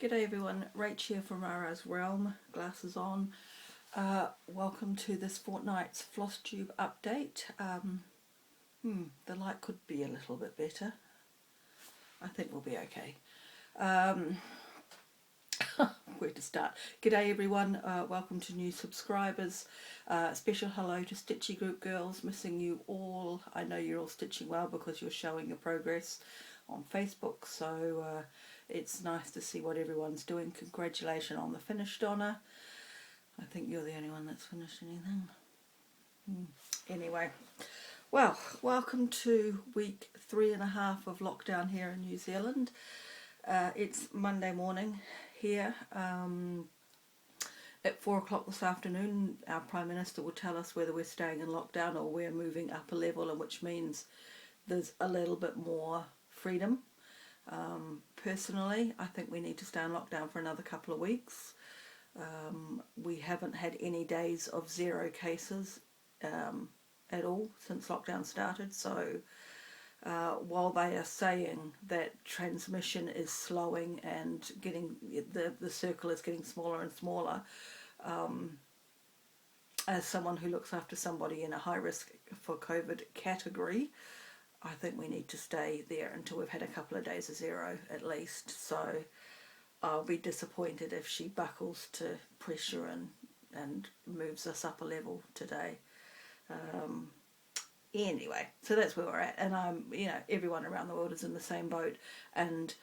G'day everyone, Rach here from Rara's Realm, glasses on. Welcome to this fortnight's Flosstube update. The light could be a little bit better. I think we'll be okay. Where to start? G'day everyone, welcome to new subscribers. Special hello to Stitchy Group girls, missing you all. I know you're all stitching well because you're showing your progress on Facebook, so it's nice to see what everyone's doing. Congratulations on the finish, Donna. I think you're the only one that's finished anything. Anyway, well, welcome to week 3.5 of lockdown here in New Zealand. It's Monday morning here. At 4 o'clock this afternoon, our Prime Minister will tell us whether we're staying in lockdown or we're moving up a level, and which means there's a little bit more freedom. Personally, I think we need to stay in lockdown for another couple of weeks. We haven't had any days of 0 cases at all since lockdown started, so while they are saying that transmission is slowing and getting the circle is getting smaller and smaller, as someone who looks after somebody in a high risk for COVID category, I think we need to stay there until we've had a couple of days of 0 at least. So I'll be disappointed if she buckles to pressure and moves us up a level today. Anyway, so that's where we're at, and everyone around the world is in the same boat, and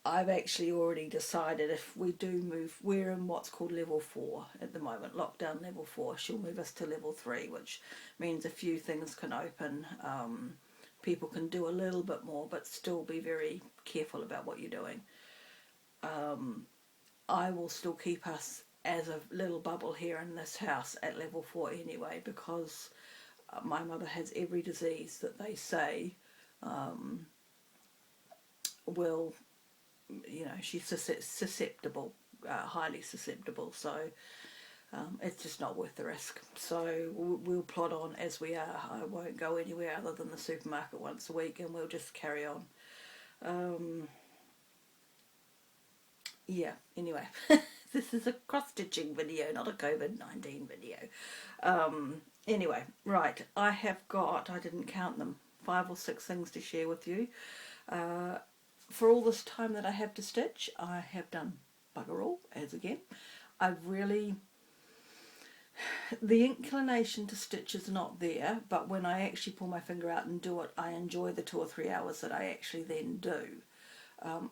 I've actually already decided if we do move, we're in what's called level 4 at the moment, lockdown level 4. She'll move us to level 3, which means a few things can open. People can do a little bit more, but still be very careful about what you're doing. I will still keep us as a little bubble here in this house at level 4 anyway, because my mother has every disease that they say will, she's susceptible, highly susceptible, so it's just not worth the risk. So we'll plod on as we are. I won't go anywhere other than the supermarket once a week, and we'll just carry on. Anyway, this is a cross-stitching video, not a COVID-19 video. Anyway, right, I have got, I didn't count them, 5 or 6 things to share with you. For all this time that I have to stitch, I have done bugger all, as again. The inclination to stitch is not there, but when I actually pull my finger out and do it, I enjoy the 2 or 3 hours that I actually then do.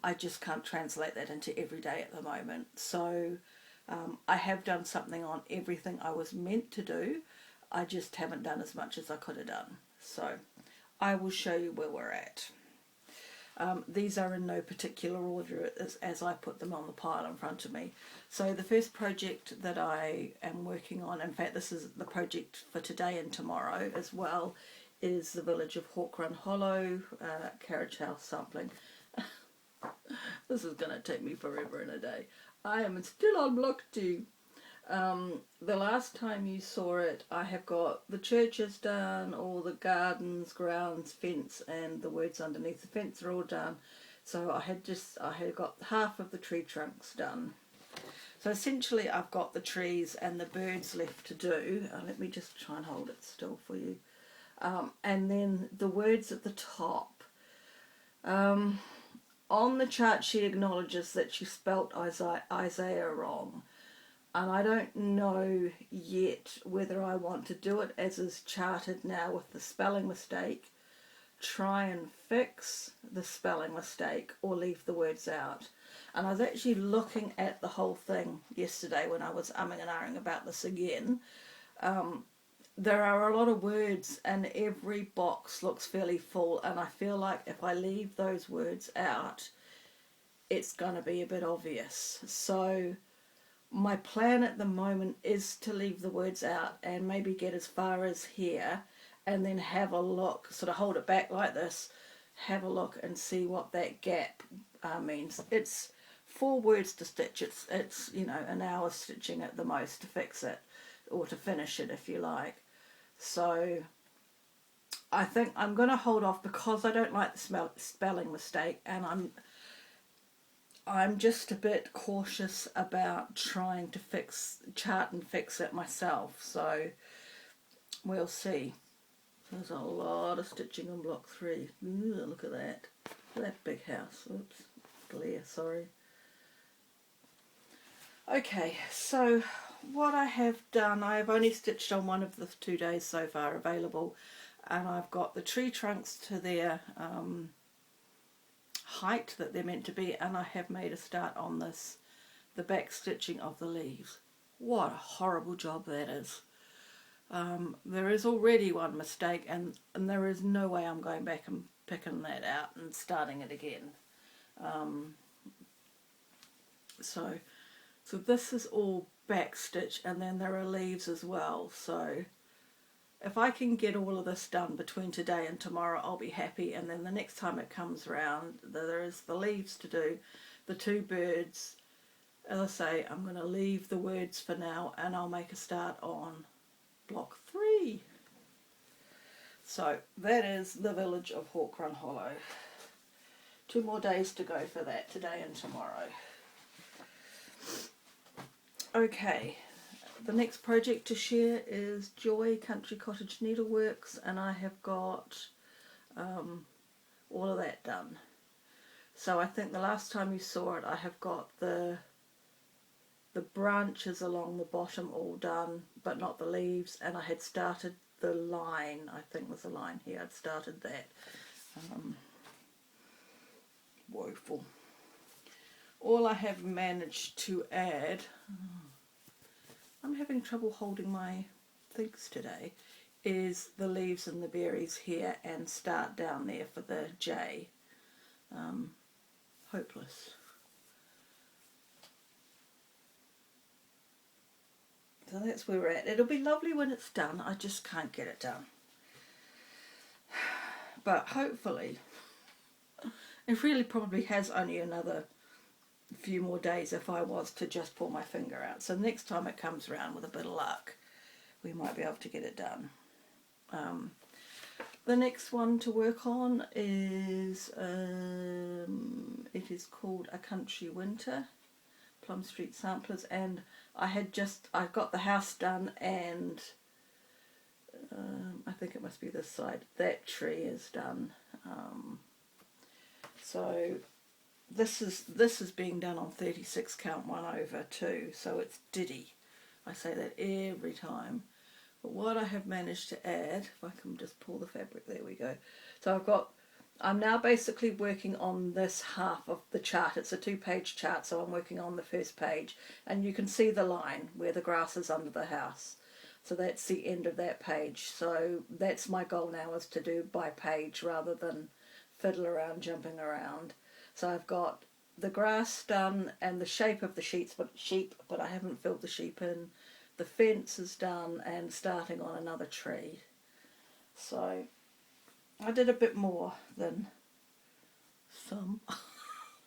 I just can't translate that into every day at the moment. So I have done something on everything I was meant to do. I just haven't done as much as I could have done. So I will show you where we're at. These are in no particular order as I put them on the pile in front of me. So the first project that I am working on, in fact this is the project for today and tomorrow as well, is the village of Hawk Run Hollow, Carriage house sampling. This is going to take me forever and a day. I am still on block 2. The last time you saw it, I have got the churches done, all the gardens, grounds, fence, and the words underneath the fence are all done. So I had got half of the tree trunks done. So essentially I've got the trees and the birds left to do. Let me just try and hold it still for you. And then the words at the top. On the chart she acknowledges that she spelt Isaiah wrong. And I don't know yet whether I want to do it as is charted now with the spelling mistake, try and fix the spelling mistake, or leave the words out. And I was actually looking at the whole thing yesterday when I was umming and ahhing about this again. There are a lot of words and every box looks fairly full, and I feel like if I leave those words out, it's going to be a bit obvious. So my plan at the moment is to leave the words out and maybe get as far as here and then have a look, sort of hold it back like this, have a look and see what that gap means. It's 4 words to stitch. It's an hour stitching at the most to fix it, or to finish it if you like. So I think I'm going to hold off because I don't like the spelling mistake, and I'm just a bit cautious about trying to chart and fix it myself, so we'll see. There's a lot of stitching on block 3. Ooh, look at that. That big house. Oops, glare, sorry. Okay, so what I have done, I have only stitched on one of the 2 days so far available, and I've got the tree trunks to their height that they're meant to be, and I have made a start on this, the back stitching of the leaves. What a horrible job that is. There is already one mistake, and there is no way I'm going back and picking that out and starting it again. So this is all back stitch, and then there are leaves as well. So if I can get all of this done between today and tomorrow, I'll be happy. And then the next time it comes around, there is the leaves to do, the 2 birds. As I say, I'm going to leave the words for now, and I'll make a start on block 3. So that is the village of Hawk Run Hollow. 2 more days to go for that, today and tomorrow. Okay, the next project to share is Joy Country Cottage Needleworks, and I have got all of that done. So I think the last time you saw it, I have got the branches along the bottom all done, but not the leaves, and I had started the line. I think there's a line here. I'd started that. Woeful. All I have managed to add, I'm having trouble holding my things today, is the leaves and the berries here, and start down there for the J. Hopeless. So that's where we're at. It'll be lovely when it's done. I just can't get it done. But hopefully, it really probably has only another few more days if I was to just pull my finger out. So next time it comes around, with a bit of luck, we might be able to get it done. The next one to work on is, it is called A Country Winter, Plum Street Samplers, and I got the house done, and I think it must be this side. That tree is done. So this is being done on 36 count 1/2, so it's diddy. I say that every time. But what I have managed to add, if I can just pull the fabric, there we go. So I'm now basically working on this half of the chart. It's a 2-page chart, so I'm working on the first page, and you can see the line where the grass is under the house. So that's the end of that page. So that's my goal now, is to do by page rather than fiddle around, jumping around. So I've got the grass done and the shape of the sheep, but I haven't filled the sheep in. The fence is done and starting on another tree. So I did a bit more than some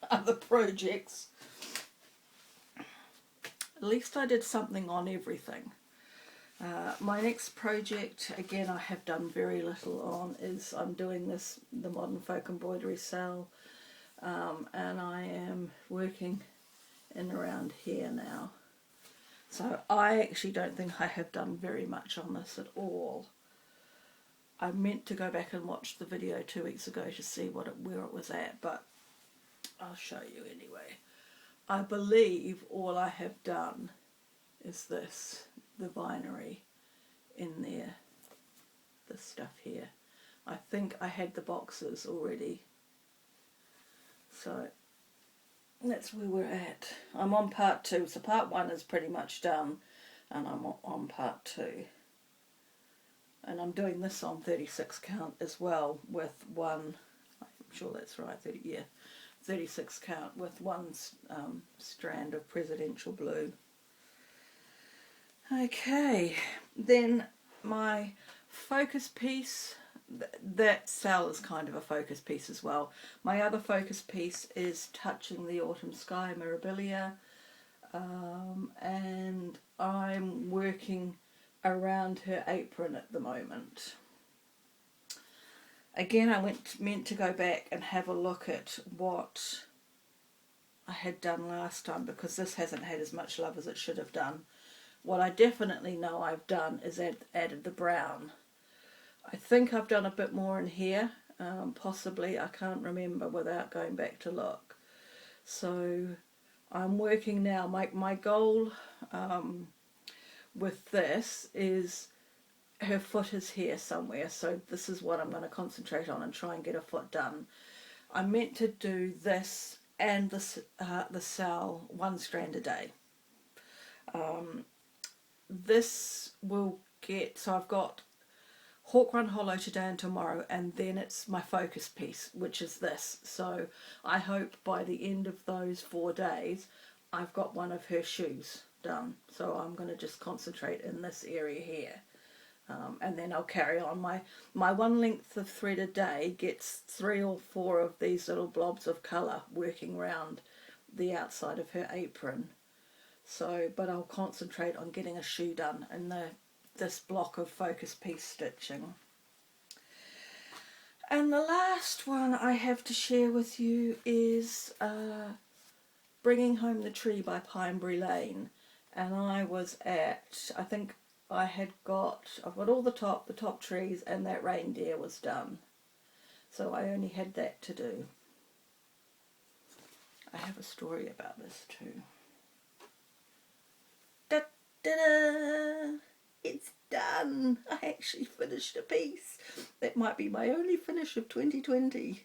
other projects. At least I did something on everything. My next project, again I have done very little on, is I'm doing the Modern Folk Embroidery sale, and I am working in around here now. So I actually don't think I have done very much on this at all. I meant to go back and watch the video 2 weeks ago to see where it was at, but I'll show you anyway. I believe all I have done is the vinery in there, this stuff here. I think I had the boxes already. So that's where we're at. I'm on part 2, so part 1 is pretty much done, and I'm on part 2. And I'm doing this on 36 count as well, with one, I'm sure that's right, 36 count with one strand of Presidential Blue. Okay, then my focus piece, that cell is kind of a focus piece as well. My other focus piece is touching the Autumn Sky Mirabelle, and I'm working around her apron at the moment. Again, I meant to go back and have a look at what I had done last time, because this hasn't had as much love as it should have done. What I definitely know I've done is added the brown. I think I've done a bit more in here, possibly. I can't remember without going back to look. So I'm working now. My goal with this is, her foot is here somewhere, so this is what I'm going to concentrate on and try and get her foot done. I meant to do this and the sal one strand a day. This will get, so I've got Hawk Run Hollow today and tomorrow, and then it's my focus piece, which is this. So I hope by the end of those 4 days I've got one of her shoes done. So I'm going to just concentrate in this area here. And then I'll carry on. My one length of thread a day gets 3 or 4 of these little blobs of colour working around the outside of her apron. So, but I'll concentrate on getting a shoe done in this block of focus piece stitching. And the last one I have to share with you is Bringing Home the Tree by Pineberry Lane. And I was at, I think I've got all the top trees, and that reindeer was done. So I only had that to do. I have a story about this too. Da da da! It's done! I actually finished a piece. That might be my only finish of 2020.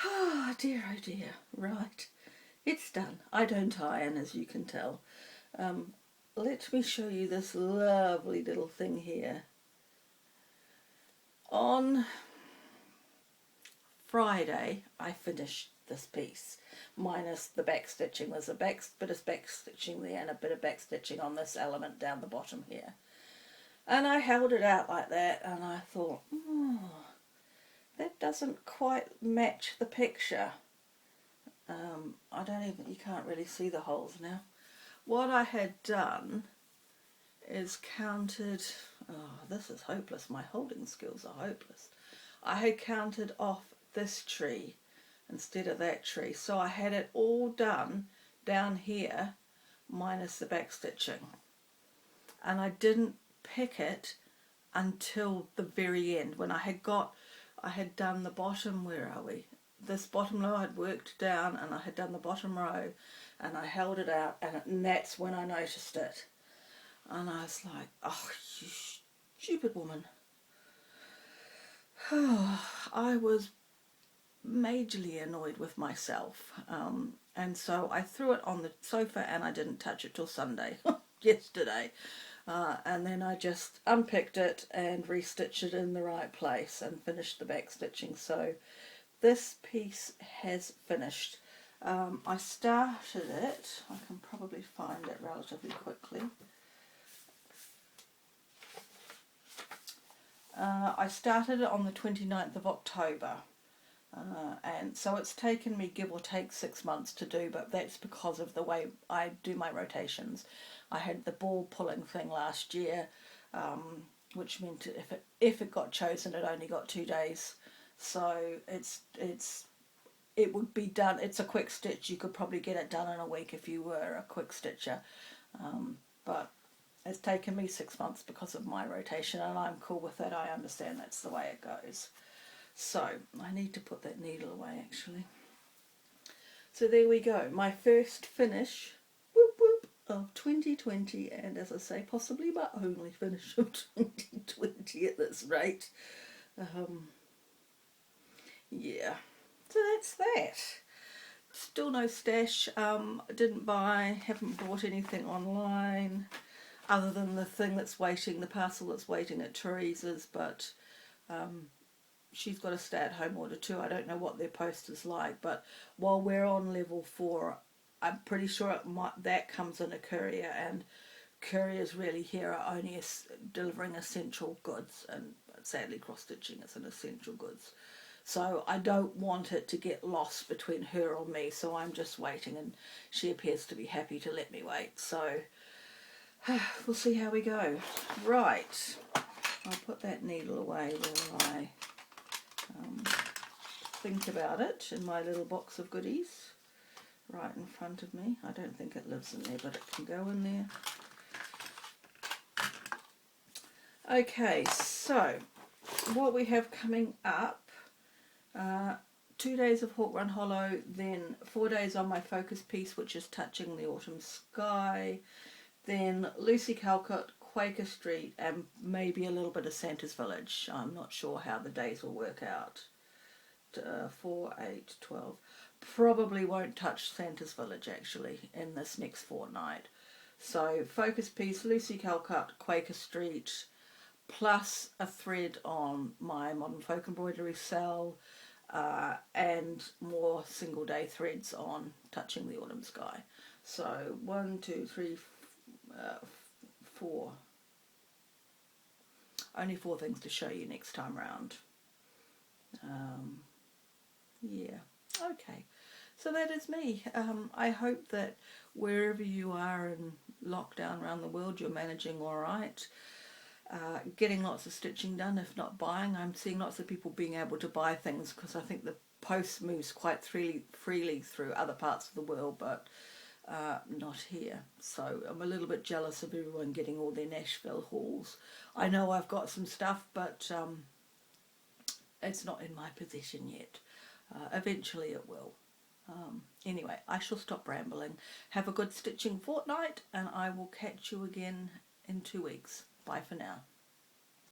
Oh dear, oh dear. Right. It's done. I don't iron, as you can tell. Let me show you this lovely little thing here. On Friday, I finished this piece, minus the back stitching. There's a bit of back stitching there and a bit of back stitching on this element down the bottom here. And I held it out like that, and I thought, oh, that doesn't quite match the picture. You can't really see the holes now. What I had done is counted, oh, this is hopeless, my holding skills are hopeless. I had counted off this tree instead of that tree, so I had it all done down here minus the back stitching, and I didn't pick it until the very end when I had done the bottom, where are we? This bottom row I'd worked down, and I had done the bottom row, and I held it out, and that's when I noticed it. And I was like, oh, you stupid woman. I was majorly annoyed with myself. And so I threw it on the sofa, and I didn't touch it till Sunday, yesterday. And then I just unpicked it and restitched it in the right place and finished the back stitching. So this piece has finished. I started it, I can probably find it relatively quickly. I started it on the 29th of October, and so it's taken me give or take 6 months to do, but that's because of the way I do my rotations. I had the ball pulling thing last year, which meant if it got chosen, it only got 2 days. So it would be done. It's a quick stitch. You could probably get it done in a week if you were a quick stitcher, but it's taken me 6 months because of my rotation, and I'm cool with that. I understand that's the way it goes. So I need to put that needle away, actually. So there we go. My first finish, whoop whoop, of 2020, and as I say, possibly my only finish of 2020 at this rate. Yeah. So that's that. Still no stash. Haven't bought anything online other than the thing that's waiting, the parcel that's waiting at Teresa's, but she's got a stay-at-home order too. I don't know what their post is like, but while we're on level 4, I'm pretty sure that comes in a courier, and couriers really here are only delivering essential goods, and sadly cross-stitching is an essential goods. So I don't want it to get lost between her or me, so I'm just waiting, and she appears to be happy to let me wait. So we'll see how we go. Right, I'll put that needle away while I think about it in my little box of goodies. right in front of me. I don't think it lives in there, but it can go in there. Okay, so what we have coming up, 2 days of Hawk Run Hollow, then 4 days on my focus piece, which is Touching the Autumn Sky, then Lucy Calcott, Quaker Street, and maybe a little bit of Santa's Village. I'm not sure how the days will work out. 4, 8, 12. Probably won't touch Santa's Village actually in this next fortnight. So focus piece, Lucy Calcott, Quaker Street, plus a thread on my Modern Folk Embroidery cell, and more single day threads on Touching the Autumn Sky. So 1, 2, 3, 4. Only 4 things to show you next time round. Yeah, okay. So that is me. I hope that wherever you are in lockdown around the world, you're managing all right. Getting lots of stitching done, if not buying. I'm seeing lots of people being able to buy things because I think the post moves quite freely through other parts of the world, but not here. So I'm a little bit jealous of everyone getting all their Nashville hauls. I know I've got some stuff, but it's not in my possession yet. Eventually it will. Anyway, I shall stop rambling. Have a good stitching fortnight, and I will catch you again in 2 weeks. Bye for now.